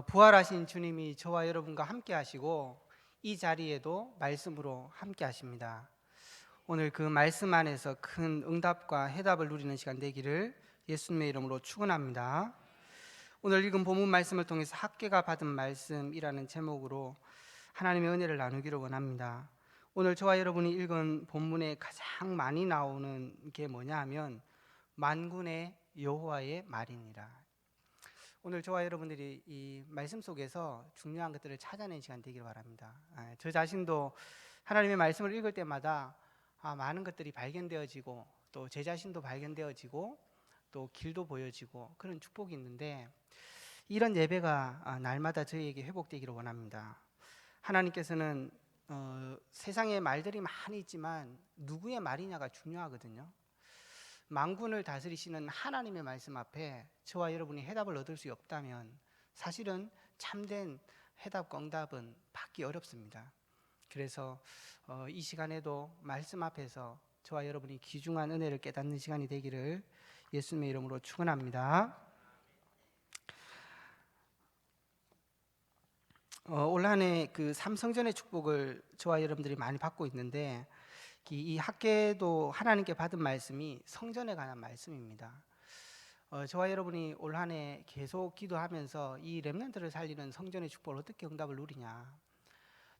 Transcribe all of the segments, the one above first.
부활하신 주님이 저와 여러분과 함께 하시고 이 자리에도 말씀으로 함께 하십니다. 오늘 그 말씀 안에서 큰 응답과 해답을 누리는 시간 되기를 예수님의 이름으로 축원합니다. 오늘 읽은 본문 말씀을 통해서 학개가 받은 말씀이라는 제목으로 하나님의 은혜를 나누기를 원합니다. 오늘 저와 여러분이 읽은 본문에 가장 많이 나오는 게 뭐냐 하면 만군의 여호와의 말이니라. 오늘 저와 여러분들이 이 말씀 속에서 중요한 것들을 찾아내는 시간 되기를 바랍니다. 저 자신도 하나님의 말씀을 읽을 때마다 많은 것들이 발견되어지고 또 제 자신도 발견되어지고 또 길도 보여지고 그런 축복이 있는데, 이런 예배가 날마다 저희에게 회복되기를 원합니다. 하나님께서는 세상에 말들이 많이 있지만 누구의 말이냐가 중요하거든요. 만군을 다스리시는 하나님의 말씀 앞에 저와 여러분이 해답을 얻을 수 없다면 사실은 참된 해답과 응답은 받기 어렵습니다. 그래서 이 시간에도 말씀 앞에서 저와 여러분이 귀중한 은혜를 깨닫는 시간이 되기를 예수님의 이름으로 축원합니다. 올 한 해 그 삼성전의 축복을 저와 여러분들이 많이 받고 있는데, 이 학개도 하나님께 받은 말씀이 성전에 관한 말씀입니다. 저와 여러분이 올 한 해 계속 기도하면서 이 렘넌트를 살리는 성전의 축복을 어떻게 응답을 누리냐,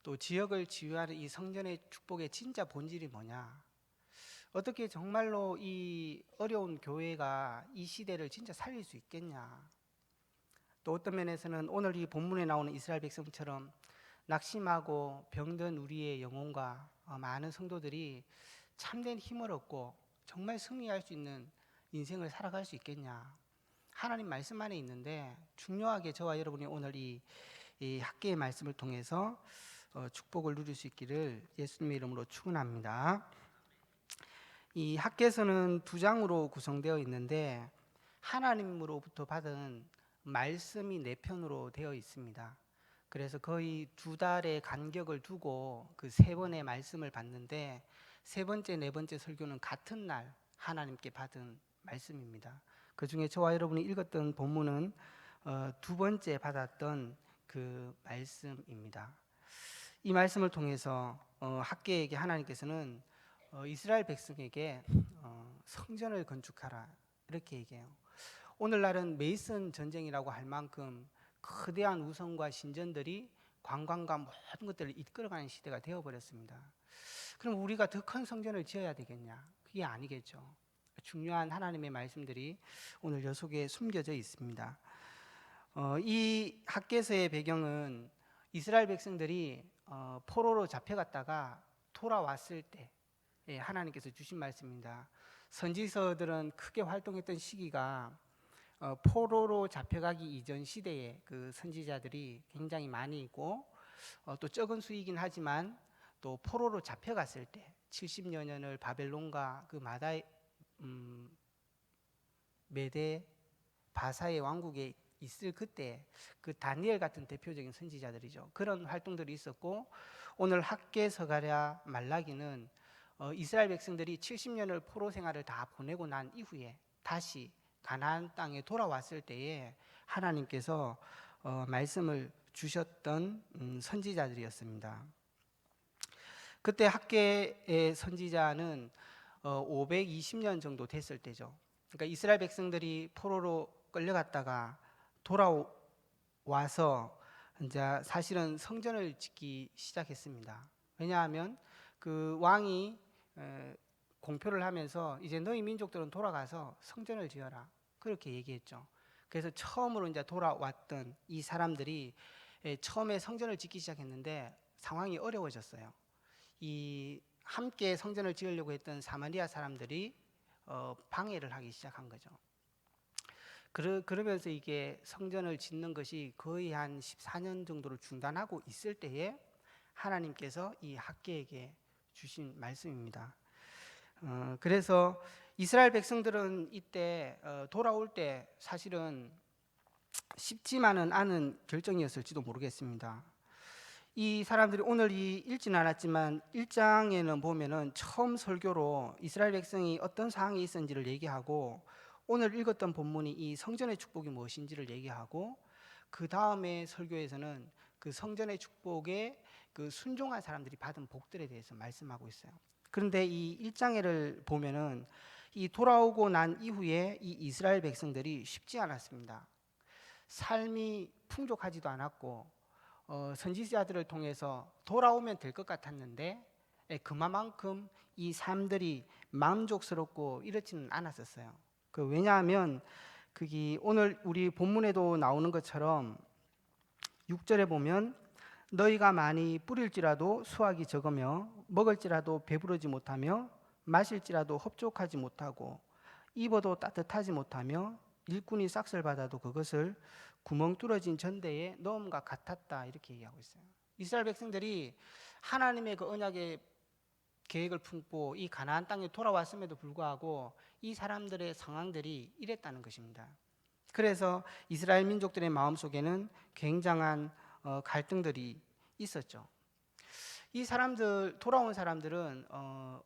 또 지역을 지휘하는 이 성전의 축복의 진짜 본질이 뭐냐, 어떻게 정말로 이 어려운 교회가 이 시대를 진짜 살릴 수 있겠냐, 또 어떤 면에서는 오늘 이 본문에 나오는 이스라엘 백성처럼 낙심하고 병든 우리의 영혼과 많은 성도들이 참된 힘을 얻고 정말 승리할 수 있는 인생을 살아갈 수 있겠냐, 하나님 말씀 안에 있는데 중요하게 저와 여러분이 오늘 이 학개의 말씀을 통해서 축복을 누릴 수 있기를 예수님의 이름으로 축원합니다. 이 학개서는 2장으로 구성되어 있는데 하나님으로부터 받은 말씀이 4편으로 되어 있습니다. 그래서 거의 2달의 간격을 두고 그 3번의 말씀을 받는데, 3번째, 4번째 설교는 같은 날 하나님께 받은 말씀입니다. 그 중에 저와 여러분이 읽었던 본문은 2번째 받았던 그 말씀입니다. 이 말씀을 통해서 학개에게 하나님께서는 이스라엘 백성에게 성전을 건축하라 이렇게 얘기해요. 오늘날은 메이슨 전쟁이라고 할 만큼 거대한 우성과 신전들이 관광과 모든 것들을 이끌어가는 시대가 되어버렸습니다. 그럼 우리가 더 큰 성전을 지어야 되겠냐? 그게 아니겠죠. 중요한 하나님의 말씀들이 오늘 여 속에 숨겨져 있습니다. 이 학개서의 배경은 이스라엘 백성들이 포로로 잡혀갔다가 돌아왔을 때 하나님께서 주신 말씀입니다. 선지서들은 크게 활동했던 시기가 포로로 잡혀가기 이전 시대에 그 선지자들이 굉장히 많이 있고, 또 적은 수이긴 하지만 또 포로로 잡혀갔을 때 70여 년을 바벨론과 그 메대 바사의 왕국에 있을 그때 그 다니엘 같은 대표적인 선지자들이죠. 그런 활동들이 있었고, 오늘 학개, 스가랴, 말라기는 이스라엘 백성들이 70년을 포로 생활을 다 보내고 난 이후에 다시 가나안 땅에 돌아왔을 때에 하나님께서 말씀을 주셨던 선지자들이었습니다. 그때 학개의 선지자는 520년 정도 됐을 때죠. 그러니까 이스라엘 백성들이 포로로 끌려갔다가 돌아와서 이제 사실은 성전을 짓기 시작했습니다. 왜냐하면 그 왕이 공표를 하면서 이제 너희 민족들은 돌아가서 성전을 지어라 그렇게 얘기했죠. 그래서 처음으로 이제 돌아왔던 이 사람들이 처음에 성전을 짓기 시작했는데 상황이 어려워졌어요. 이 함께 성전을 지으려고 했던 사마리아 사람들이 방해를 하기 시작한 거죠. 그러면서 이게 성전을 짓는 것이 거의 한 14년 정도를 중단하고 있을 때에 하나님께서 이 학개에게 주신 말씀입니다. 그래서 이스라엘 백성들은 이때 돌아올 때 사실은 쉽지만은 않은 결정이었을지도 모르겠습니다. 이 사람들이 오늘 읽지는 않았지만 1장에는 보면은 처음 설교로 이스라엘 백성이 어떤 상황에 있었는지를 얘기하고, 오늘 읽었던 본문이 이 성전의 축복이 무엇인지를 얘기하고, 그 다음에 설교에서는 그 성전의 축복에 그 순종한 사람들이 받은 복들에 대해서 말씀하고 있어요. 그런데 이 1장을 보면은 이 돌아오고 난 이후에 이 이스라엘 백성들이 쉽지 않았습니다. 삶이 풍족하지도 않았고 선지자들을 통해서 돌아오면 될 것 같았는데 그만큼 이 삶들이 만족스럽고 이렇지는 않았었어요. 왜냐하면 그게 오늘 우리 본문에도 나오는 것처럼 6절에 보면 너희가 많이 뿌릴지라도 수확이 적으며 먹을지라도 배부르지 못하며 마실지라도 흡족하지 못하고 입어도 따뜻하지 못하며 일꾼이 싹쓸 받아도 그것을 구멍 뚫어진 전대에 넣음과 같았다, 이렇게 얘기하고 있어요. 이스라엘 백성들이 하나님의 그 언약의 계획을 품고 이 가나안 땅에 돌아왔음에도 불구하고 이 사람들의 상황들이 이랬다는 것입니다. 그래서 이스라엘 민족들의 마음속에는 굉장한 갈등들이 있었죠. 이 사람들, 돌아온 사람들은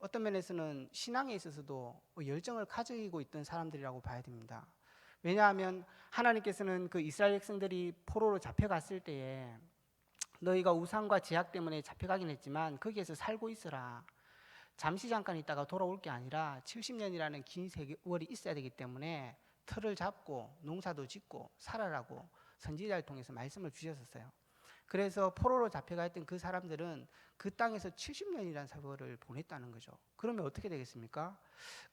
어떤 면에서는 신앙에 있어서도 열정을 가지고 있던 사람들이라고 봐야 됩니다. 왜냐하면 하나님께서는 그 이스라엘 백성들이 포로로 잡혀갔을 때에 너희가 우상과 제약 때문에 잡혀가긴 했지만 거기에서 살고 있어라, 잠시 잠깐 있다가 돌아올 게 아니라 70년이라는 긴 세월이 있어야 되기 때문에 틀을 잡고 농사도 짓고 살아라고 선지자를 통해서 말씀을 주셨었어요. 그래서 포로로 잡혀가 있던 그 사람들은 그 땅에서 70년이라는 세월을 보냈다는 거죠. 그러면 어떻게 되겠습니까?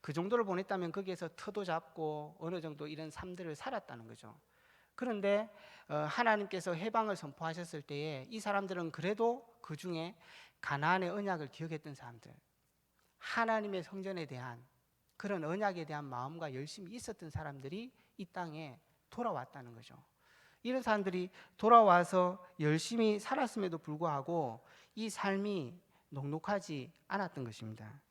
그 정도를 보냈다면 거기에서 터도 잡고 어느 정도 이런 삶들을 살았다는 거죠. 그런데 하나님께서 해방을 선포하셨을 때에 이 사람들은 그래도 그 중에 가나안의 언약을 기억했던 사람들, 하나님의 성전에 대한 그런 언약에 대한 마음과 열심이 있었던 사람들이 이 땅에 돌아왔다는 거죠. 이런 사람들이 돌아와서 열심히 살았음에도 불구하고 이 삶이 녹록하지 않았던 것입니다.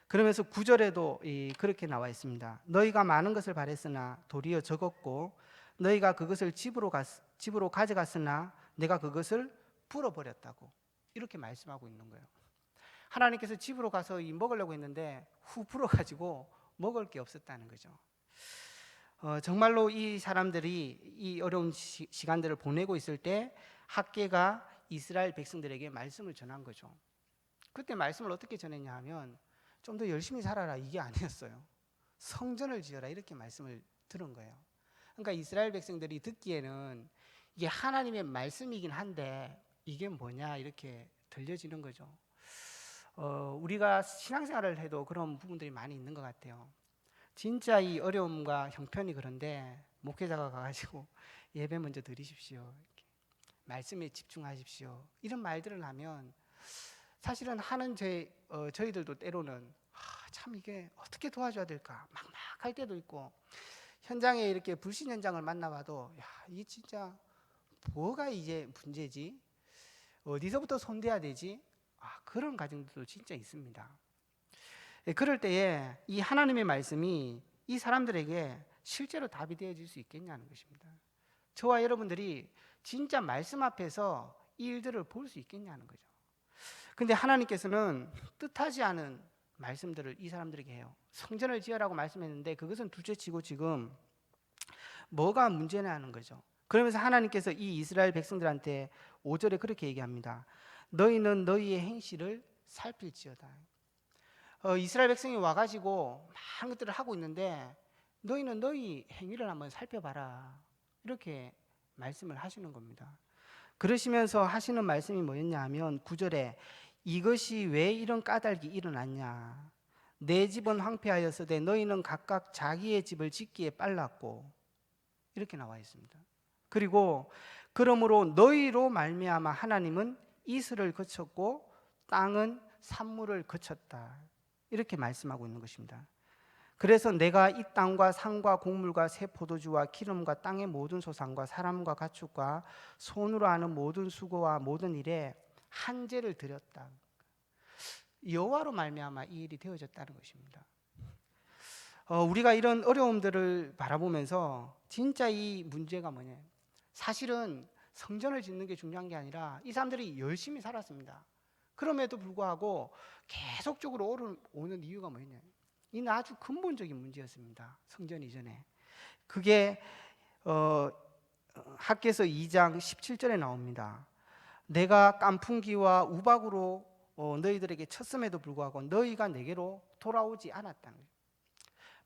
그러면서 9절에도 그렇게 나와 있습니다. 너희가 많은 것을 바랬으나 도리어 적었고 너희가 그것을 집으로 가져갔으나 내가 그것을 불어버렸다고, 이렇게 말씀하고 있는 거예요. 하나님께서 집으로 가서 먹으려고 했는데 후 불어가지고 먹을 게 없었다는 거죠. 정말로 이 사람들이 이 어려운 시간들을 보내고 있을 때 학개가 이스라엘 백성들에게 말씀을 전한 거죠. 그때 말씀을 어떻게 전했냐 하면 좀 더 열심히 살아라, 이게 아니었어요. 성전을 지어라, 이렇게 말씀을 들은 거예요. 그러니까 이스라엘 백성들이 듣기에는 이게 하나님의 말씀이긴 한데 이게 뭐냐, 이렇게 들려지는 거죠. 우리가 신앙생활을 해도 그런 부분들이 많이 있는 것 같아요. 진짜 이 어려움과 형편이 그런데 목회자가 가가지고 예배 먼저 드리십시오, 이렇게 말씀에 집중하십시오, 이런 말들을 하면 사실은 하는 저희들도 때로는 참 이게 어떻게 도와줘야 될까 막막할 때도 있고, 현장에 이렇게 불신 현장을 만나봐도 이 진짜 뭐가 이제 문제지, 어디서부터 손대야 되지, 그런 가정들도 진짜 있습니다. 그럴 때에 이 하나님의 말씀이 이 사람들에게 실제로 답이 되어질 수 있겠냐는 것입니다. 저와 여러분들이 진짜 말씀 앞에서 이 일들을 볼 수 있겠냐는 거죠. 근데 하나님께서는 뜻하지 않은 말씀들을 이 사람들에게 해요. 성전을 지으라고 말씀했는데 그것은 둘째치고 지금 뭐가 문제냐는 거죠. 그러면서 하나님께서 이 이스라엘 백성들한테 5절에 그렇게 얘기합니다. 너희는 너희의 행실을 살필지어다. 이스라엘 백성이 와가지고 많은 것들을 하고 있는데 너희는 너희 행위를 한번 살펴봐라, 이렇게 말씀을 하시는 겁니다. 그러시면서 하시는 말씀이 뭐였냐 하면 9절에 이것이 왜 이런 까닭이 일어났냐, 내 집은 황폐하였으되 너희는 각각 자기의 집을 짓기에 빨랐고, 이렇게 나와 있습니다. 그리고 그러므로 너희로 말미암아 하나님은 이슬을 거쳤고 땅은 산물을 거쳤다, 이렇게 말씀하고 있는 것입니다. 그래서 내가 이 땅과 산과 곡물과 새 포도주와 기름과 땅의 모든 소산과 사람과 가축과 손으로 하는 모든 수고와 모든 일에 한제를 드렸다. 여호와로 말미암아 이 일이 되어졌다는 것입니다. 우리가 이런 어려움들을 바라보면서 진짜 이 문제가 뭐냐, 사실은 성전을 짓는 게 중요한 게 아니라 이 사람들이 열심히 살았습니다. 그럼에도 불구하고 계속적으로 오는 이유가 뭐냐, 이는 아주 근본적인 문제였습니다. 성전 이전에 그게 학개서 2장 17절에 나옵니다. 내가 깐풍기와 우박으로 너희들에게 쳤음에도 불구하고 너희가 내게로 돌아오지 않았다는 거예요.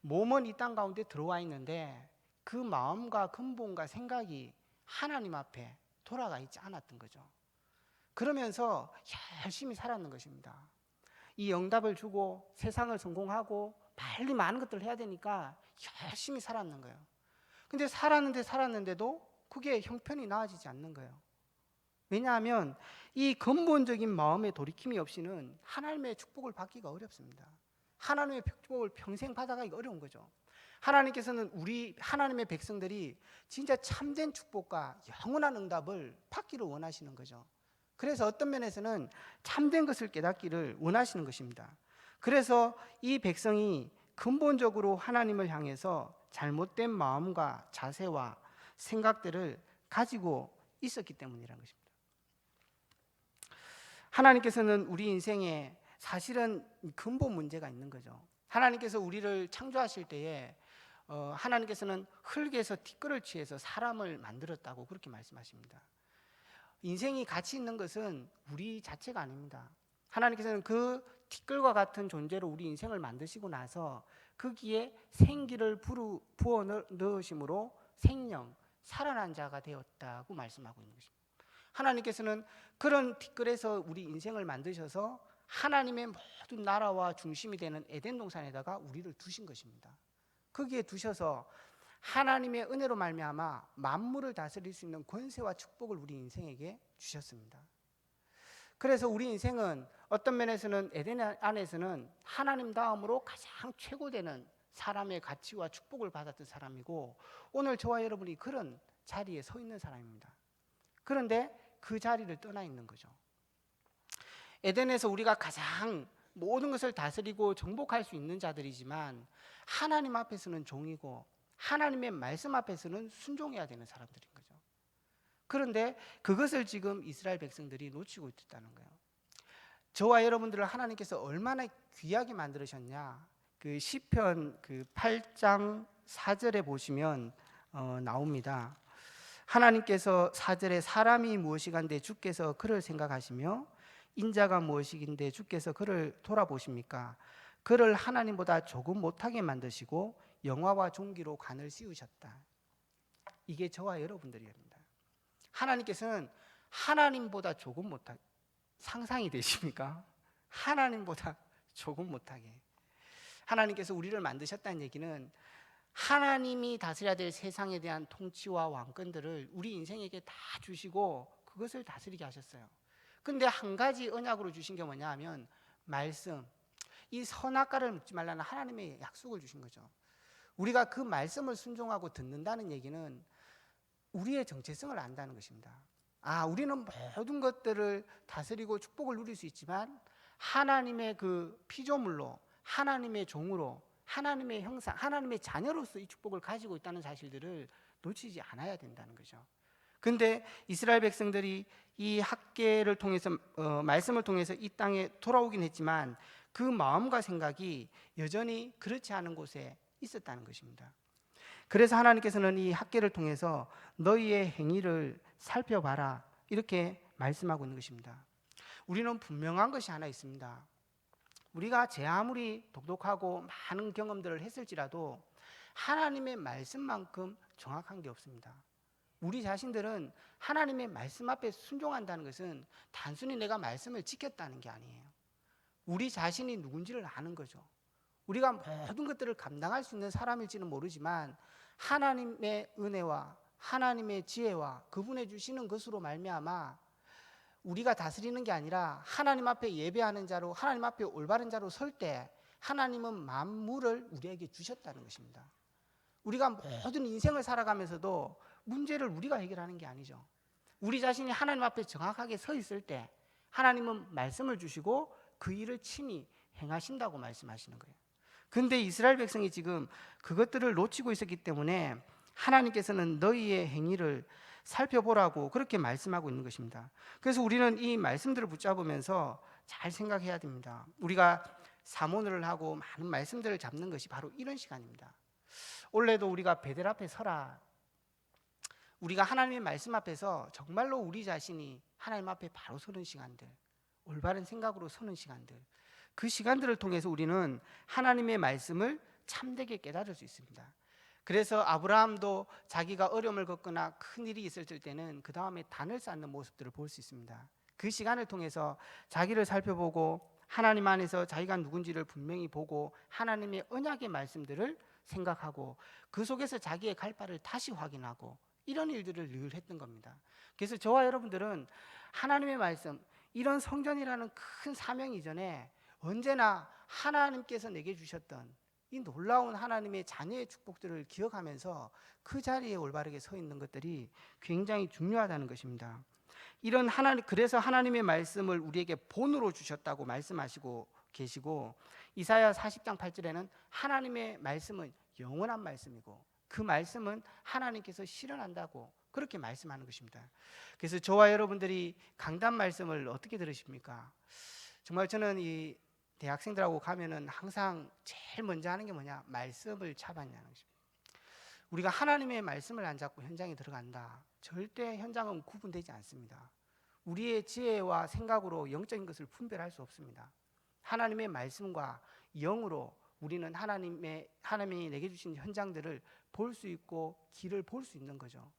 몸은 이 땅 가운데 들어와 있는데 그 마음과 근본과 생각이 하나님 앞에 돌아가 있지 않았던 거죠. 그러면서 열심히 살았는 것입니다. 이 응답을 주고 세상을 성공하고 빨리 많은 것들을 해야 되니까 열심히 살았는 거예요. 근데 살았는데도 그게 형편이 나아지지 않는 거예요. 왜냐하면 이 근본적인 마음의 돌이킴이 없이는 하나님의 축복을 받기가 어렵습니다. 하나님의 축복을 평생 받아가기가 어려운 거죠. 하나님께서는 우리 하나님의 백성들이 진짜 참된 축복과 영원한 응답을 받기를 원하시는 거죠. 그래서 어떤 면에서는 참된 것을 깨닫기를 원하시는 것입니다. 그래서 이 백성이 근본적으로 하나님을 향해서 잘못된 마음과 자세와 생각들을 가지고 있었기 때문이라는 것입니다. 하나님께서는 우리 인생에 사실은 근본 문제가 있는 거죠. 하나님께서 우리를 창조하실 때에 하나님께서는 흙에서 티끌을 취해서 사람을 만들었다고 그렇게 말씀하십니다. 인생이 가치 있는 것은 우리 자체가 아닙니다. 하나님께서는 그 티끌과 같은 존재로 우리 인생을 만드시고 나서 거기에 생기를 부어 넣으심으로 생명, 살아난 자가 되었다고 말씀하고 있는 것입니다. 하나님께서는 그런 티끌에서 우리 인생을 만드셔서 하나님의 모든 나라와 중심이 되는 에덴 동산에다가 우리를 두신 것입니다. 거기에 두셔서 하나님의 은혜로 말미암아 만물을 다스릴 수 있는 권세와 축복을 우리 인생에게 주셨습니다. 그래서 우리 인생은 어떤 면에서는 에덴 안에서는 하나님 다음으로 가장 최고되는 사람의 가치와 축복을 받았던 사람이고, 오늘 저와 여러분이 그런 자리에 서 있는 사람입니다. 그런데 그 자리를 떠나 있는 거죠. 에덴에서 우리가 가장 모든 것을 다스리고 정복할 수 있는 자들이지만 하나님 앞에서는 종이고 하나님의 말씀 앞에서는 순종해야 되는 사람들인 거죠. 그런데 그것을 지금 이스라엘 백성들이 놓치고 있다는 거예요. 저와 여러분들을 하나님께서 얼마나 귀하게 만들으셨냐, 그 시편 그 8장 4절에 보시면 나옵니다. 하나님께서 4절에 사람이 무엇이간데 주께서 그를 생각하시며 인자가 무엇이긴데 주께서 그를 돌아보십니까? 그를 하나님보다 조금 못하게 만드시고 영화와 종기로 관을 씌우셨다. 이게 저와 여러분들입니다. 하나님께서는 하나님보다 조금 못하게, 상상이 되십니까? 하나님보다 조금 못하게 하나님께서 우리를 만드셨다는 얘기는 하나님이 다스려야 될 세상에 대한 통치와 왕권들을 우리 인생에게 다 주시고 그것을 다스리게 하셨어요. 근데 한 가지 언약으로 주신 게 뭐냐 하면 말씀, 이 선악과를 먹지 말라는 하나님의 약속을 주신 거죠. 우리가 그 말씀을 순종하고 듣는다는 얘기는 우리의 정체성을 안다는 것입니다. 우리는 모든 것들을 다스리고 축복을 누릴 수 있지만 하나님의 그 피조물로, 하나님의 종으로, 하나님의 형상, 하나님의 자녀로서 이 축복을 가지고 있다는 사실들을 놓치지 않아야 된다는 거죠. 근데 이스라엘 백성들이 이 학개를 통해서 말씀을 통해서 이 땅에 돌아오긴 했지만 그 마음과 생각이 여전히 그렇지 않은 곳에 있었다는 것입니다. 그래서 하나님께서는 이 학개를 통해서 너희의 행위를 살펴봐라 이렇게 말씀하고 있는 것입니다. 우리는 분명한 것이 하나 있습니다. 우리가 제 아무리 독특하고 많은 경험들을 했을지라도 하나님의 말씀만큼 정확한 게 없습니다. 우리 자신들은 하나님의 말씀 앞에 순종한다는 것은 단순히 내가 말씀을 지켰다는 게 아니에요. 우리 자신이 누군지를 아는 거죠. 우리가 모든 것들을 감당할 수 있는 사람일지는 모르지만 하나님의 은혜와 하나님의 지혜와 그분의 주시는 것으로 말미암아 우리가 다스리는 게 아니라 하나님 앞에 예배하는 자로, 하나님 앞에 올바른 자로 설 때 하나님은 만물을 우리에게 주셨다는 것입니다. 우리가 모든 인생을 살아가면서도 문제를 우리가 해결하는 게 아니죠. 우리 자신이 하나님 앞에 정확하게 서 있을 때 하나님은 말씀을 주시고 그 일을 친히 행하신다고 말씀하시는 거예요. 근데 이스라엘 백성이 지금 그것들을 놓치고 있었기 때문에 하나님께서는 너희의 행위를 살펴보라고 그렇게 말씀하고 있는 것입니다. 그래서 우리는 이 말씀들을 붙잡으면서 잘 생각해야 됩니다. 우리가 사모를 하고 많은 말씀들을 잡는 것이 바로 이런 시간입니다. 원래도 우리가 베델 앞에 서라, 우리가 하나님의 말씀 앞에서 정말로 우리 자신이 하나님 앞에 바로 서는 시간들, 올바른 생각으로 서는 시간들, 그 시간들을 통해서 우리는 하나님의 말씀을 참되게 깨달을 수 있습니다. 그래서 아브라함도 자기가 어려움을 겪거나 큰 일이 있을 때는 그 다음에 단을 쌓는 모습들을 볼 수 있습니다. 그 시간을 통해서 자기를 살펴보고 하나님 안에서 자기가 누군지를 분명히 보고 하나님의 언약의 말씀들을 생각하고 그 속에서 자기의 갈 바를 다시 확인하고 이런 일들을 늘 했던 겁니다. 그래서 저와 여러분들은 하나님의 말씀, 이런 성전이라는 큰 사명 이전에 언제나 하나님께서 내게 주셨던 이 놀라운 하나님의 자녀의 축복들을 기억하면서 그 자리에 올바르게 서 있는 것들이 굉장히 중요하다는 것입니다. 이런 하나님, 그래서 하나님의 말씀을 우리에게 본으로 주셨다고 말씀하시고 계시고, 이사야 40장 8절에는 하나님의 말씀은 영원한 말씀이고 그 말씀은 하나님께서 실현한다고 그렇게 말씀하는 것입니다. 그래서 저와 여러분들이 강단 말씀을 어떻게 들으십니까? 정말 저는 이 대학생들하고 가면은 항상 제일 먼저 하는 게 뭐냐? 말씀을 잡았냐는 것입니다. 우리가 하나님의 말씀을 안 잡고 현장에 들어간다, 절대 현장은 구분되지 않습니다. 우리의 지혜와 생각으로 영적인 것을 분별할 수 없습니다. 하나님의 말씀과 영으로 우리는 하나님이 내게 주신 현장들을 볼 수 있고 길을 볼 수 있는 거죠.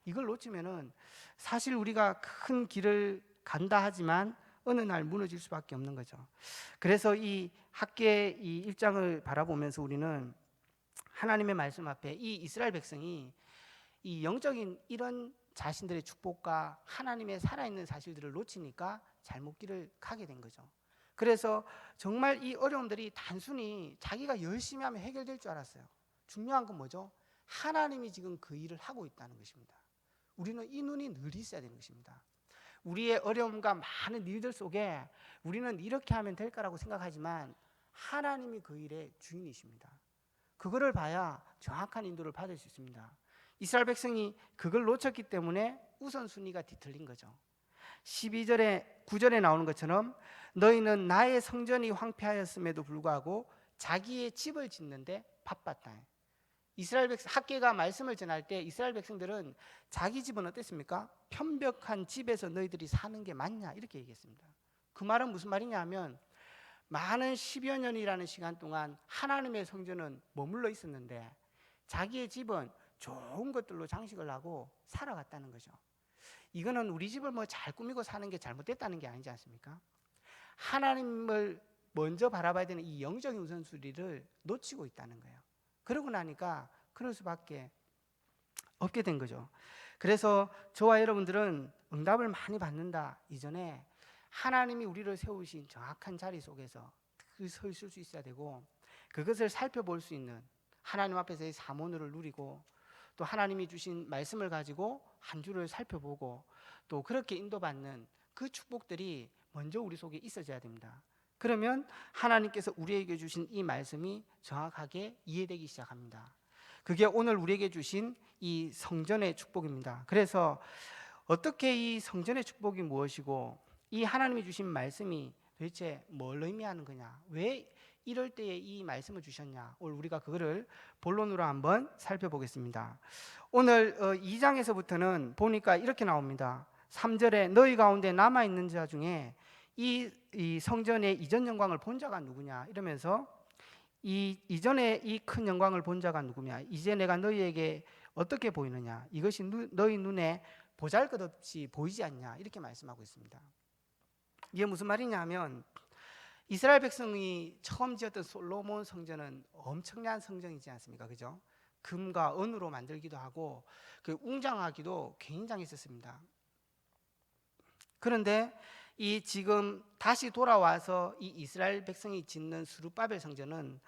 이걸 놓치면은 사실 우리가 큰 길을 간다 하지만 어느 날 무너질 수밖에 없는 거죠. 그래서 이 학계 이 1장을 바라보면서 우리는 하나님의 말씀 앞에 이 이스라엘 백성이 이 영적인 이런 자신들의 축복과 하나님의 살아있는 사실들을 놓치니까 잘못 길을 가게 된 거죠. 그래서 정말 이 어려움들이 단순히 자기가 열심히 하면 해결될 줄 알았어요. 중요한 건 뭐죠? 하나님이 지금 그 일을 하고 있다는 것입니다. 우리는 이 눈이 늘 있어야 되는 것입니다. 우리의 어려움과 많은 일들 속에 우리는 이렇게 하면 될 거라고 생각하지만 하나님이 그 일의 주인이십니다. 그거를 봐야 정확한 인도를 받을 수 있습니다. 이스라엘 백성이 그걸 놓쳤기 때문에 우선순위가 뒤틀린 거죠. 12절에 9절에 나오는 것처럼 너희는 나의 성전이 황폐하였음에도 불구하고 자기의 집을 짓는데 바빴다. 이스라엘 백성, 학개가 말씀을 전할 때 이스라엘 백성들은 자기 집은 어땠습니까? 편벽한 집에서 너희들이 사는 게 맞냐 이렇게 얘기했습니다. 그 말은 무슨 말이냐 하면 많은 10여 년이라는 시간 동안 하나님의 성전은 머물러 있었는데 자기의 집은 좋은 것들로 장식을 하고 살아갔다는 거죠. 이거는 우리 집을 뭐 잘 꾸미고 사는 게 잘못됐다는 게 아니지 않습니까? 하나님을 먼저 바라봐야 되는 이 영적인 우선순위를 놓치고 있다는 거예요. 그러고 나니까 그럴 수밖에 없게 된 거죠. 그래서 저와 여러분들은 응답을 많이 받는다 이전에 하나님이 우리를 세우신 정확한 자리 속에서 서 있을 수 있어야 되고, 그것을 살펴볼 수 있는 하나님 앞에서의 사모를 누리고 또 하나님이 주신 말씀을 가지고 한 주를 살펴보고 또 그렇게 인도받는 그 축복들이 먼저 우리 속에 있어져야 됩니다. 그러면 하나님께서 우리에게 주신 이 말씀이 정확하게 이해되기 시작합니다. 그게 오늘 우리에게 주신 이 성전의 축복입니다. 그래서 어떻게 이 성전의 축복이 무엇이고 이 하나님이 주신 말씀이 도대체 뭘 의미하는 거냐, 왜 이럴 때에 이 말씀을 주셨냐, 오늘 우리가 그거를 본론으로 한번 살펴보겠습니다. 오늘 2장에서부터는 보니까 이렇게 나옵니다. 3절에 너희 가운데 남아있는 자 중에 이 성전의 이전 영광을 본 자가 누구냐 이러면서 이전에 이 큰 영광을 본 자가 누구냐, 이제 내가 너희에게 어떻게 보이느냐, 이것이 너희 눈에 보잘것없이 보이지 않냐 이렇게 말씀하고 있습니다. 이게 무슨 말이냐 하면 이스라엘 백성이 처음 지었던 솔로몬 성전은 엄청난 성전이지 않습니까? 그죠? 금과 은으로 만들기도 하고 그 웅장하기도 굉장했었습니다. 그런데 이 지금 다시 돌아와서 이 이스라엘 백성이 짓는 스룹바벨 성전은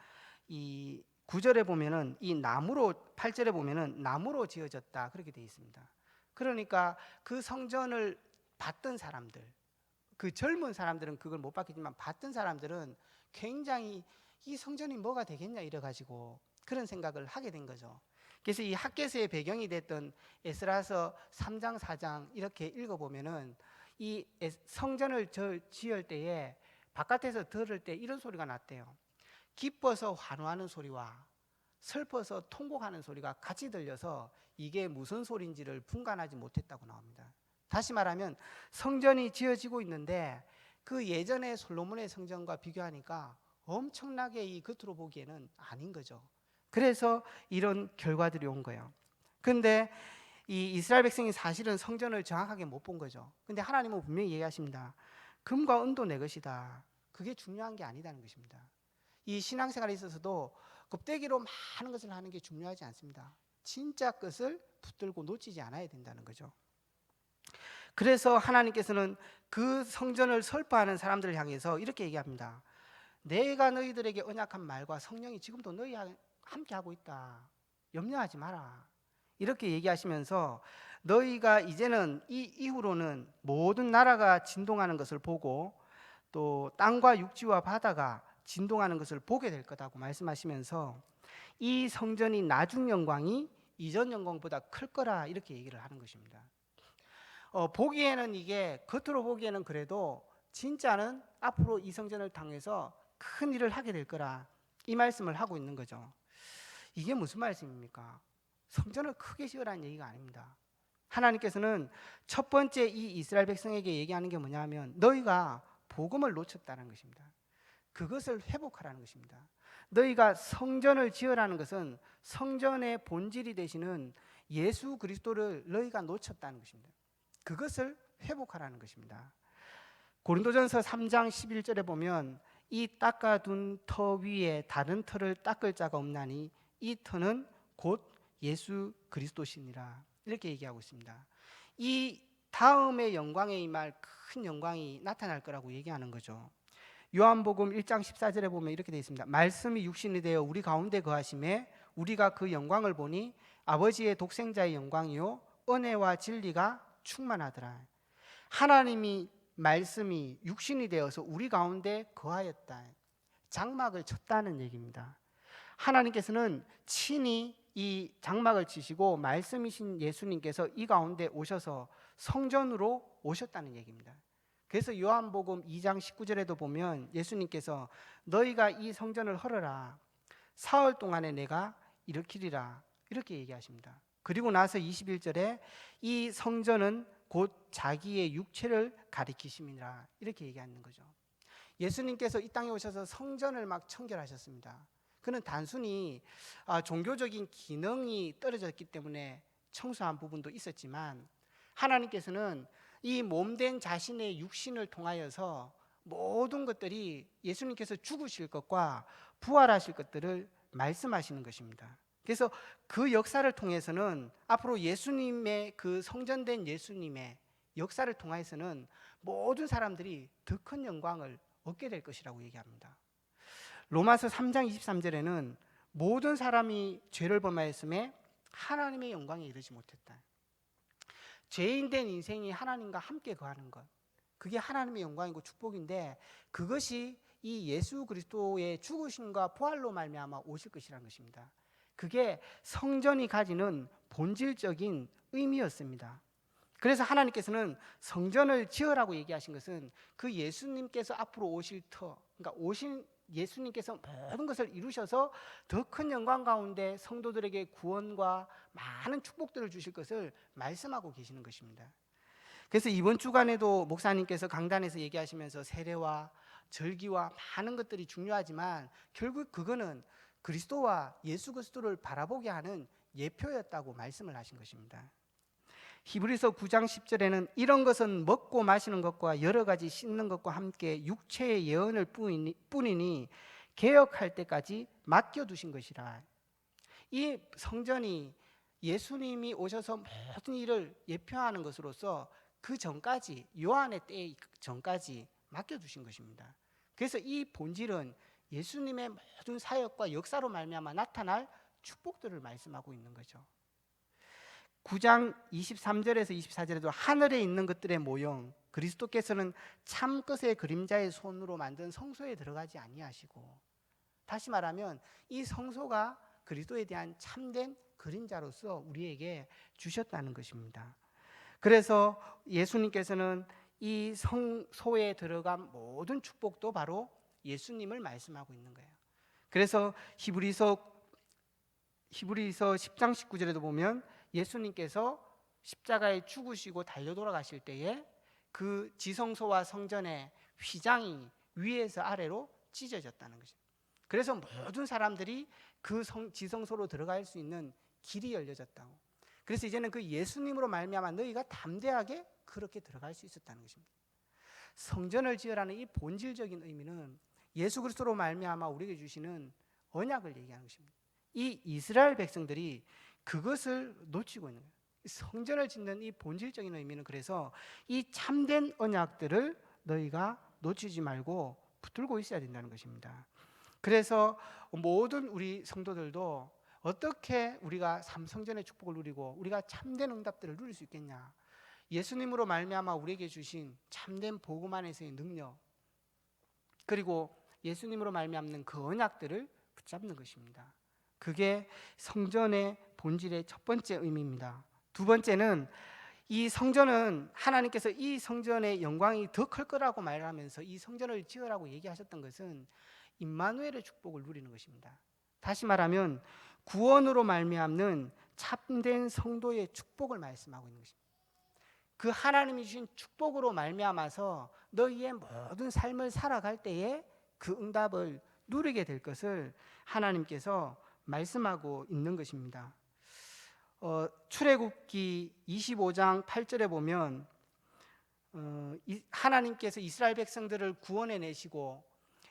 이 9절에 보면은 이 나무로, 8절에 보면은 나무로 지어졌다 그렇게 되어 있습니다. 그러니까 그 성전을 봤던 사람들, 그 젊은 사람들은 그걸 못 봤겠지만 봤던 사람들은 굉장히 이 성전이 뭐가 되겠냐 이래가지고 그런 생각을 하게 된 거죠. 그래서 이 학개서의 배경이 됐던 에스라서 3장 4장 이렇게 읽어보면은 이 성전을 지을 때에 바깥에서 들을 때 이런 소리가 났대요. 기뻐서 환호하는 소리와 슬퍼서 통곡하는 소리가 같이 들려서 이게 무슨 소리인지를 분간하지 못했다고 나옵니다. 다시 말하면 성전이 지어지고 있는데 그 예전의 솔로몬의 성전과 비교하니까 엄청나게 이 겉으로 보기에는 아닌 거죠. 그래서 이런 결과들이 온 거예요. 근데 이 이스라엘 백성이 사실은 성전을 정확하게 못 본 거죠. 근데 하나님은 분명히 얘기하십니다. 금과 은도 내 것이다. 그게 중요한 게 아니다는 것입니다. 이 신앙생활에 있어서도 껍데기로 많은 것을 하는 게 중요하지 않습니다. 진짜 것을 붙들고 놓치지 않아야 된다는 거죠. 그래서 하나님께서는 그 성전을 설파하는 사람들을 향해서 이렇게 얘기합니다. 내가 너희들에게 언약한 말과 성령이 지금도 너희와 함께 하고 있다. 염려하지 마라. 이렇게 얘기하시면서 너희가 이제는 이 이후로는 모든 나라가 진동하는 것을 보고 또 땅과 육지와 바다가 진동하는 것을 보게 될 거다고 말씀하시면서 이 성전이 나중 영광이 이전 영광보다 클 거라 이렇게 얘기를 하는 것입니다. 보기에는 이게 겉으로 보기에는 그래도 진짜는 앞으로 이 성전을 통해서 큰 일을 하게 될 거라 이 말씀을 하고 있는 거죠. 이게 무슨 말씀입니까? 성전을 크게 지으라는 얘기가 아닙니다. 하나님께서는 첫 번째 이 이스라엘 백성에게 얘기하는 게 뭐냐면 너희가 복음을 놓쳤다는 것입니다. 그것을 회복하라는 것입니다. 너희가 성전을 지으라는 것은 성전의 본질이 되시는 예수 그리스도를 너희가 놓쳤다는 것입니다. 그것을 회복하라는 것입니다. 고린도전서 3장 11절에 보면 이 닦아둔 터 위에 다른 터를 닦을 자가 없나니 이 터는 곧 예수 그리스도시니라 이렇게 얘기하고 있습니다. 이 다음의 영광에 임할 큰 영광이 나타날 거라고 얘기하는 거죠. 요한복음 1장 14절에 보면 이렇게 되어 있습니다. 말씀이 육신이 되어 우리 가운데 거하심에 우리가 그 영광을 보니 아버지의 독생자의 영광이요 은혜와 진리가 충만하더라. 하나님이 말씀이 육신이 되어서 우리 가운데 거하였다. 장막을 쳤다는 얘기입니다. 하나님께서는 친히 이 장막을 치시고 말씀이신 예수님께서 이 가운데 오셔서 성전으로 오셨다는 얘기입니다. 그래서 요한복음 2장 19절에도 보면 예수님께서 너희가 이 성전을 헐어라 사흘 동안에 내가 일으키리라 이렇게 얘기하십니다. 그리고 나서 21절에 이 성전은 곧 자기의 육체를 가리키심이라 이렇게 얘기하는 거죠. 예수님께서 이 땅에 오셔서 성전을 막 청결하셨습니다. 그는 단순히 종교적인 기능이 떨어졌기 때문에 청소한 부분도 있었지만 하나님께서는 이 몸된 자신의 육신을 통하여서 모든 것들이 예수님께서 죽으실 것과 부활하실 것들을 말씀하시는 것입니다. 그래서 그 역사를 통해서는 앞으로 예수님의 그 성전된 예수님의 역사를 통해서는 모든 사람들이 더 큰 영광을 얻게 될 것이라고 얘기합니다. 로마서 3장 23절에는 모든 사람이 죄를 범하였음에 하나님의 영광에 이르지 못했다. 죄인된 인생이 하나님과 함께 거하는 것, 그게 하나님의 영광이고 축복인데 그것이 이 예수 그리스도의 죽으심과 부활로 말미암아 오실 것이라는 것입니다. 그게 성전이 가지는 본질적인 의미였습니다. 그래서 하나님께서는 성전을 지으라고 얘기하신 것은 그 예수님께서 앞으로 오실 터, 그러니까 오신 예수님께서 모든 것을 이루셔서 더 큰 영광 가운데 성도들에게 구원과 많은 축복들을 주실 것을 말씀하고 계시는 것입니다. 그래서 이번 주간에도 목사님께서 강단에서 얘기하시면서 세례와 절기와 많은 것들이 중요하지만 결국 그거는 그리스도와 예수 그리스도를 바라보게 하는 예표였다고 말씀을 하신 것입니다. 히브리서 9장 10절에는 이런 것은 먹고 마시는 것과 여러 가지 씻는 것과 함께 육체의 예언을 뿐이니 개혁할 때까지 맡겨두신 것이라. 이 성전이 예수님이 오셔서 모든 일을 예표하는 것으로서 그 전까지 요한의 때 전까지 맡겨두신 것입니다. 그래서 이 본질은 예수님의 모든 사역과 역사로 말미암아 나타날 축복들을 말씀하고 있는 거죠. 9장 23절에서 24절에도 하늘에 있는 것들의 모형 그리스도께서는 참것의 그림자의 손으로 만든 성소에 들어가지 아니하시고, 다시 말하면 이 성소가 그리스도에 대한 참된 그림자로서 우리에게 주셨다는 것입니다. 그래서 예수님께서는 이 성소에 들어간 모든 축복도 바로 예수님을 말씀하고 있는 거예요. 그래서 히브리서 히브리서 10장 19절에도 보면 예수님께서 십자가에 죽으시고 달려 돌아가실 때에 그 지성소와 성전의 휘장이 위에서 아래로 찢어졌다는 것입니다. 그래서 모든 사람들이 그 지성소로 들어갈 수 있는 길이 열려졌다고. 그래서 이제는 그 예수님으로 말미암아 너희가 담대하게 그렇게 들어갈 수 있었다는 것입니다. 성전을 지으라는 이 본질적인 의미는 예수 그리스도로 말미암아 우리에게 주시는 언약을 얘기하는 것입니다. 이 이스라엘 백성들이 그것을 놓치고 있는 거예요. 성전을 짓는 이 본질적인 의미는 그래서 이 참된 언약들을 너희가 놓치지 말고 붙들고 있어야 된다는 것입니다. 그래서 모든 우리 성도들도 어떻게 우리가 삼성전의 축복을 누리고 우리가 참된 응답들을 누릴 수 있겠냐? 예수님으로 말미암아 우리에게 주신 참된 복음 안에서의 능력, 그리고 예수님으로 말미암는 그 언약들을 붙잡는 것입니다. 그게 성전의 본질의 첫 번째 의미입니다. 두 번째는 이 성전은 하나님께서 이 성전의 영광이 더 클 거라고 말하면서 이 성전을 지으라고 얘기하셨던 것은 임마누엘의 축복을 누리는 것입니다. 다시 말하면 구원으로 말미암는 참된 성도의 축복을 말씀하고 있는 것입니다. 그 하나님이 주신 축복으로 말미암아서 너희의 모든 삶을 살아갈 때에 그 응답을 누리게 될 것을 하나님께서 말씀하고 있는 것입니다. 출애굽기 25장 8절에 보면 하나님께서 이스라엘 백성들을 구원해 내시고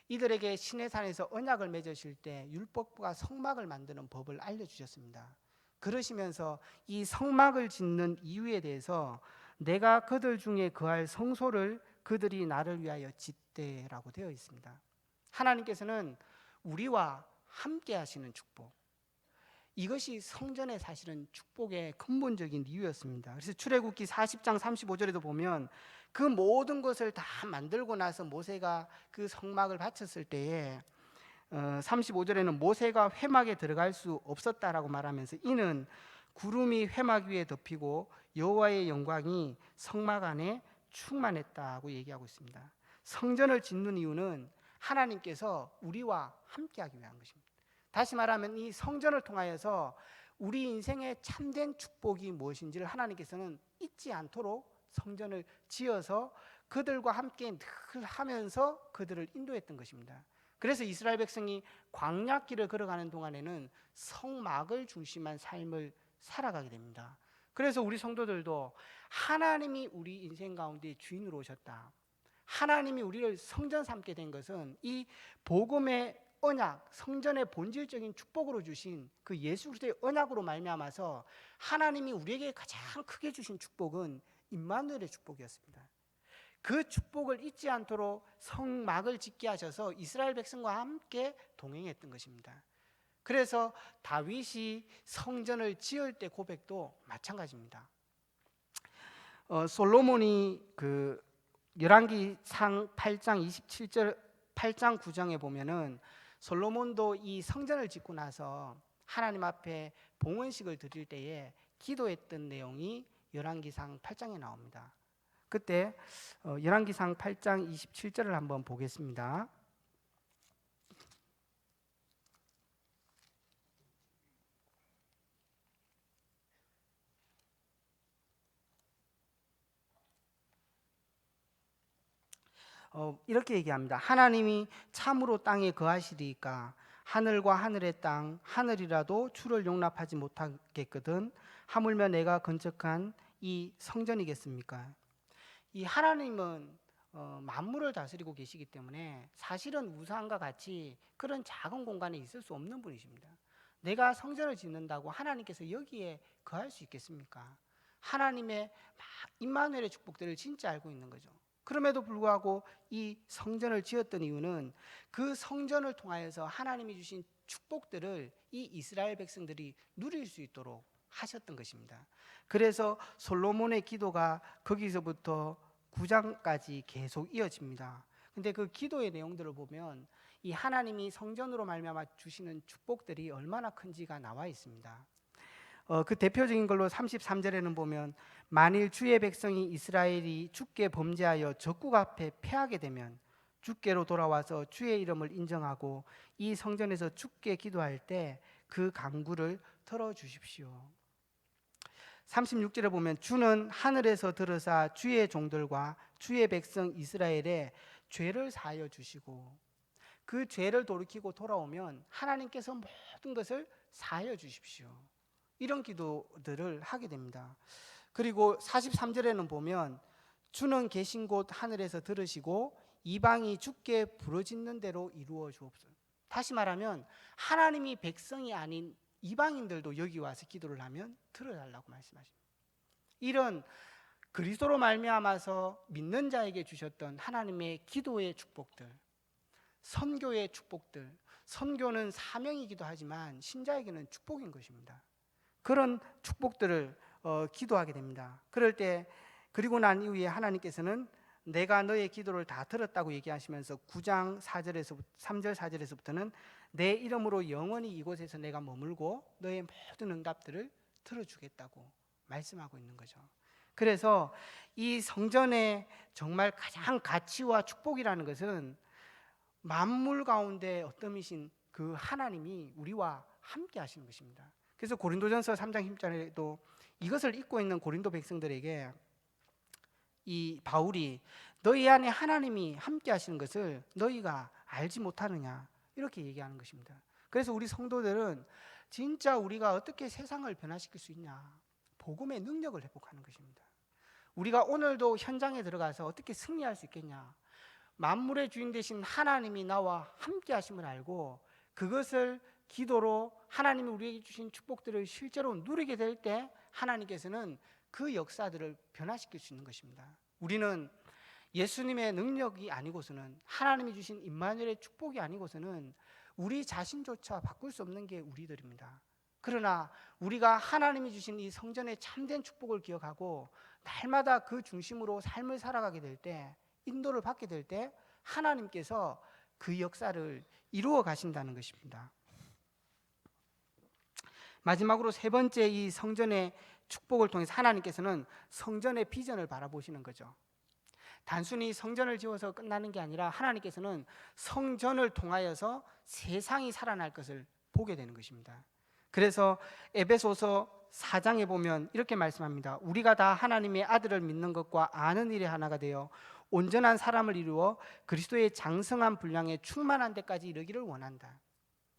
이들에게 시내산에서 언약을 맺으실 때 율법과 성막을 만드는 법을 알려주셨습니다. 그러시면서 이 성막을 짓는 이유에 대해서 내가 그들 중에 거할 성소를 그들이 나를 위하여 짓되라고 되어 있습니다. 하나님께서는 우리와 함께 하시는 축복, 이것이 성전의 사실은 축복의 근본적인 이유였습니다. 그래서 출애굽기 40장 35절에도 보면 그 모든 것을 다 만들고 나서 모세가 그 성막을 바쳤을 때에 35절에는 모세가 회막에 들어갈 수 없었다라고 말하면서 이는 구름이 회막 위에 덮이고 여호와의 영광이 성막 안에 충만했다고 얘기하고 있습니다. 성전을 짓는 이유는 하나님께서 우리와 함께하기 위한 것입니다. 다시 말하면 이 성전을 통하여서 우리 인생의 참된 축복이 무엇인지를 하나님께서는 잊지 않도록 성전을 지어서 그들과 함께 늘 하면서 그들을 인도했던 것입니다. 그래서 이스라엘 백성이 광야길을 걸어가는 동안에는 성막을 중심한 삶을 살아가게 됩니다. 그래서 우리 성도들도 하나님이 우리 인생 가운데 주인으로 오셨다, 하나님이 우리를 성전 삼게 된 것은 이 복음의 언약, 성전의 본질적인 축복으로 주신 그 예수 그리스도의 언약으로 말미암아서 하나님이 우리에게 가장 크게 주신 축복은 임마누엘의 축복이었습니다. 그 축복을 잊지 않도록 성막을 짓게 하셔서 이스라엘 백성과 함께 동행했던 것입니다. 그래서 다윗이 성전을 지을 때 고백도 마찬가지입니다. 솔로몬이 그 열왕기상 8장 27절 8장 9장에 보면은 솔로몬도 이 성전을 짓고 나서 하나님 앞에 봉헌식을 드릴 때에 기도했던 내용이 열왕기상 8장에 나옵니다. 그때 열왕기상 8장 27절을 한번 보겠습니다. 이렇게 얘기합니다. 하나님이 참으로 땅에 거하시리이까 하늘과 하늘의 땅 하늘이라도 주를 용납하지 못하겠거든 하물며 내가 건축한 이 성전이겠습니까? 이 하나님은 만물을 다스리고 계시기 때문에 사실은 우상과 같이 그런 작은 공간에 있을 수 없는 분이십니다. 내가 성전을 짓는다고 하나님께서 여기에 거할 수 있겠습니까? 하나님의 임마누엘의 축복들을 진짜 알고 있는 거죠. 그럼에도 불구하고 이 성전을 지었던 이유는 그 성전을 통하여서 하나님이 주신 축복들을 이 이스라엘 백성들이 누릴 수 있도록 하셨던 것입니다. 그래서 솔로몬의 기도가 거기서부터 9장까지 계속 이어집니다. 근데 그 기도의 내용들을 보면 이 하나님이 성전으로 말미암아 주시는 축복들이 얼마나 큰지가 나와 있습니다. 그 대표적인 걸로 33절에는 보면 만일 주의 백성이 이스라엘이 주께 범죄하여 적국 앞에 패하게 되면 주께로 돌아와서 주의 이름을 인정하고 이 성전에서 주께 기도할 때 그 간구를 들어주십시오. 36절에 보면 주는 하늘에서 들으사 주의 종들과 주의 백성 이스라엘의 죄를 사하여 주시고, 그 죄를 돌이키고 돌아오면 하나님께서 모든 것을 사하여 주십시오. 이런 기도들을 하게 됩니다. 그리고 43절에는 보면 주는 계신 곳 하늘에서 들으시고 이방이 주께 부르짖는 대로 이루어 주옵소서. 다시 말하면 하나님이 백성이 아닌 이방인들도 여기 와서 기도를 하면 들어달라고 말씀하십니다. 이런 그리스도로 말미암아서 믿는 자에게 주셨던 하나님의 기도의 축복들, 선교의 축복들, 선교는 사명이기도 하지만 신자에게는 축복인 것입니다. 그런 축복들을 기도하게 됩니다. 그럴 때 그리고 난 이후에 하나님께서는 내가 너의 기도를 다 들었다고 얘기하시면서 9장 4절에서 3절 4절에서부터는 내 이름으로 영원히 이곳에서 내가 머물고 너의 모든 응답들을 들어주겠다고 말씀하고 있는 거죠. 그래서 이 성전의 정말 가장 가치와 축복이라는 것은 만물 가운데 어떠미신 그 하나님이 우리와 함께 하시는 것입니다. 그래서 고린도전서 3장 10절에도 이것을 잊고 있는 고린도 백성들에게 이 바울이 너희 안에 하나님이 함께 하시는 것을 너희가 알지 못하느냐 이렇게 얘기하는 것입니다. 그래서 우리 성도들은 진짜 우리가 어떻게 세상을 변화시킬 수 있냐, 복음의 능력을 회복하는 것입니다. 우리가 오늘도 현장에 들어가서 어떻게 승리할 수 있겠냐, 만물의 주인 되신 하나님이 나와 함께 하심을 알고 그것을 기도로 하나님이 우리에게 주신 축복들을 실제로 누리게 될 때 하나님께서는 그 역사들을 변화시킬 수 있는 것입니다. 우리는 예수님의 능력이 아니고서는, 하나님이 주신 임마누엘의 축복이 아니고서는 우리 자신조차 바꿀 수 없는 게 우리들입니다. 그러나 우리가 하나님이 주신 이 성전의 참된 축복을 기억하고 날마다 그 중심으로 삶을 살아가게 될 때, 인도를 받게 될 때 하나님께서 그 역사를 이루어 가신다는 것입니다. 마지막으로 세 번째, 이 성전의 축복을 통해서 하나님께서는 성전의 비전을 바라보시는 거죠. 단순히 성전을 지어서 끝나는 게 아니라 하나님께서는 성전을 통하여서 세상이 살아날 것을 보게 되는 것입니다. 그래서 에베소서 4장에 보면 이렇게 말씀합니다. 우리가 다 하나님의 아들을 믿는 것과 아는 일에 하나가 되어 온전한 사람을 이루어 그리스도의 장성한 분량에 충만한 데까지 이르기를 원한다.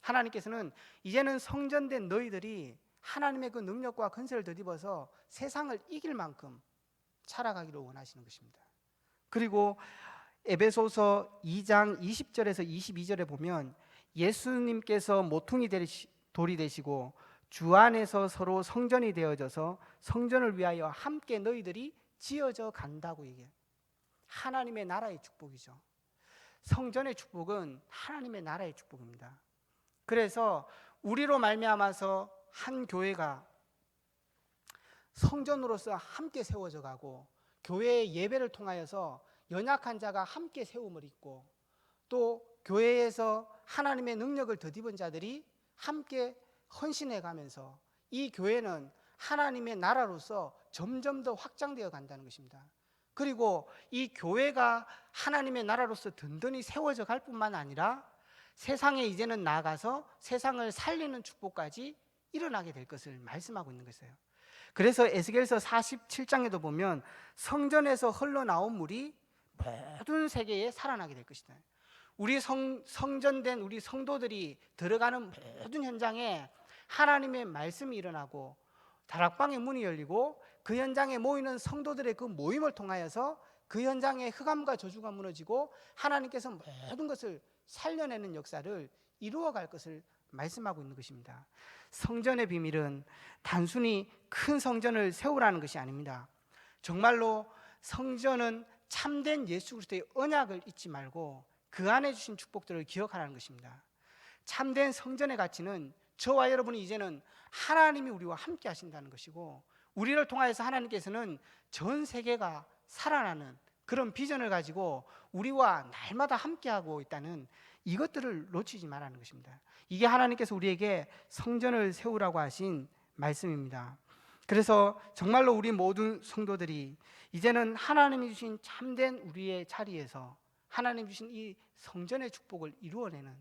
하나님께서는 이제는 성전된 너희들이 하나님의 그 능력과 권세를 덧입어서 세상을 이길 만큼 살아가기를 원하시는 것입니다. 그리고 에베소서 2장 20절에서 22절에 보면 예수님께서 모퉁이 돌이 되시고 주 안에서 서로 성전이 되어져서 성전을 위하여 함께 너희들이 지어져 간다고 얘기해요. 하나님의 나라의 축복이죠. 성전의 축복은 하나님의 나라의 축복입니다. 그래서 우리로 말미암아서 한 교회가 성전으로서 함께 세워져 가고, 교회의 예배를 통하여서 연약한 자가 함께 세움을 입고, 또 교회에서 하나님의 능력을 덧입은 자들이 함께 헌신해 가면서 이 교회는 하나님의 나라로서 점점 더 확장되어 간다는 것입니다. 그리고 이 교회가 하나님의 나라로서 든든히 세워져 갈 뿐만 아니라 세상에 이제는 나아가서 세상을 살리는 축복까지 일어나게 될 것을 말씀하고 있는 것이에요. 그래서 에스겔서 47장에도 보면 성전에서 흘러나온 물이 모든 세계에 살아나게 될 것이다. 우리 성전된 우리 성도들이 들어가는 모든 현장에 하나님의 말씀이 일어나고 다락방의 문이 열리고 그 현장에 모이는 성도들의 그 모임을 통하여서 그 현장에 흑암과 저주가 무너지고 하나님께서 모든 것을 살려내는 역사를 이루어갈 것을 말씀하고 있는 것입니다. 성전의 비밀은 단순히 큰 성전을 세우라는 것이 아닙니다. 정말로 성전은 참된 예수 그리스도의 언약을 잊지 말고 그 안에 주신 축복들을 기억하라는 것입니다. 참된 성전의 가치는 저와 여러분이 이제는 하나님이 우리와 함께 하신다는 것이고, 우리를 통하여서 하나님께서는 전 세계가 살아나는 그런 비전을 가지고 우리와 날마다 함께하고 있다는 이것들을 놓치지 말라는 것입니다. 이게 하나님께서 우리에게 성전을 세우라고 하신 말씀입니다. 그래서 정말로 우리 모든 성도들이 이제는 하나님이 주신 참된 우리의 자리에서 하나님 주신 이 성전의 축복을 이루어내는,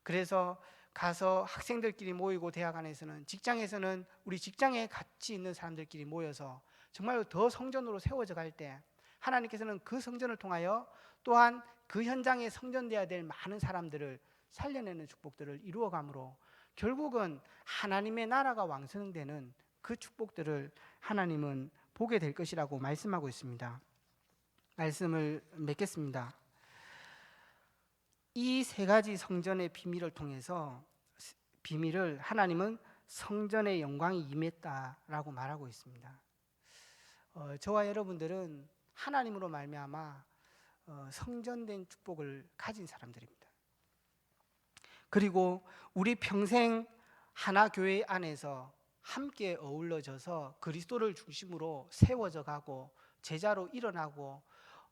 그래서 가서 학생들끼리 모이고, 대학 안에서는, 직장에서는 우리 직장에 같이 있는 사람들끼리 모여서 정말로 더 성전으로 세워져 갈 때 하나님께서는 그 성전을 통하여 또한 그 현장에 성전되어야 될 많은 사람들을 살려내는 축복들을 이루어가므로 결국은 하나님의 나라가 왕성되는 그 축복들을 하나님은 보게 될 것이라고 말씀하고 있습니다. 말씀을 맺겠습니다. 이 세 가지 성전의 비밀을 통해서 비밀을 하나님은 성전의 영광이 임했다라고 말하고 있습니다. 저와 여러분들은 하나님으로 말미암아 성전된 축복을 가진 사람들입니다. 그리고 우리 평생 하나 교회 안에서 함께 어울러져서 그리스도를 중심으로 세워져 가고 제자로 일어나고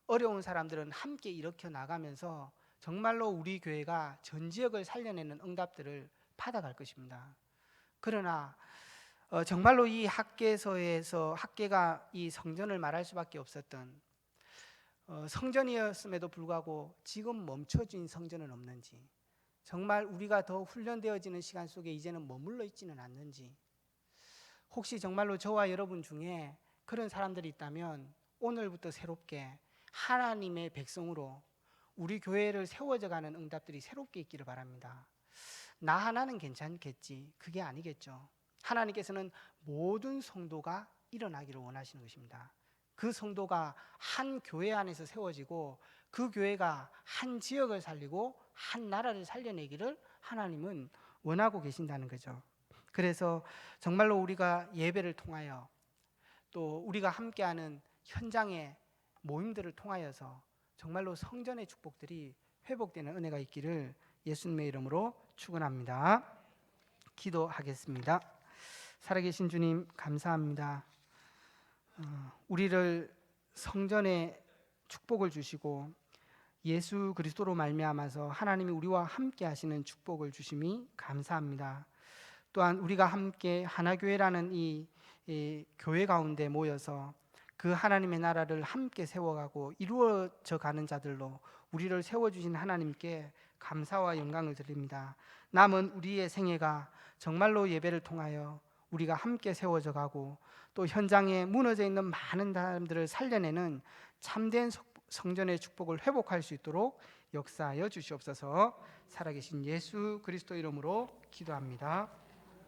어려운 사람들은 함께 일으켜 나가면서 정말로 우리 교회가 전 지역을 살려내는 응답들을 받아갈 것입니다. 그러나 정말로 이 학개서에서 학개가 이 성전을 말할 수밖에 없었던 성전이었음에도 불구하고 지금 멈춰진 성전은 없는지, 정말 우리가 더 훈련되어지는 시간 속에 이제는 머물러 있지는 않는지, 혹시 정말로 저와 여러분 중에 그런 사람들이 있다면 오늘부터 새롭게 하나님의 백성으로 우리 교회를 세워져가는 응답들이 새롭게 있기를 바랍니다. 나 하나는 괜찮겠지, 그게 아니겠죠. 하나님께서는 모든 성도가 일어나기를 원하시는 것입니다. 그 성도가 한 교회 안에서 세워지고 그 교회가 한 지역을 살리고 한 나라를 살려내기를 하나님은 원하고 계신다는 거죠. 그래서 정말로 우리가 예배를 통하여 또 우리가 함께하는 현장의 모임들을 통하여서 정말로 성전의 축복들이 회복되는 은혜가 있기를 예수님의 이름으로 축원합니다. 기도하겠습니다. 살아계신 주님, 감사합니다. 우리를 성전의 축복을 주시고 예수 그리스도로 말미암아서 하나님이 우리와 함께 하시는 축복을 주심이 감사합니다. 또한 우리가 함께 하나교회라는 이 교회 가운데 모여서 그 하나님의 나라를 함께 세워가고 이루어져 가는 자들로 우리를 세워주신 하나님께 감사와 영광을 드립니다. 남은 우리의 생애가 정말로 예배를 통하여 우리가 함께 세워져 가고 또 현장에 무너져 있는 많은 사람들을 살려내는 참된 성전의 축복을 회복할 수 있도록 역사하여 주시옵소서. 살아계신 예수 그리스도 이름으로 기도합니다.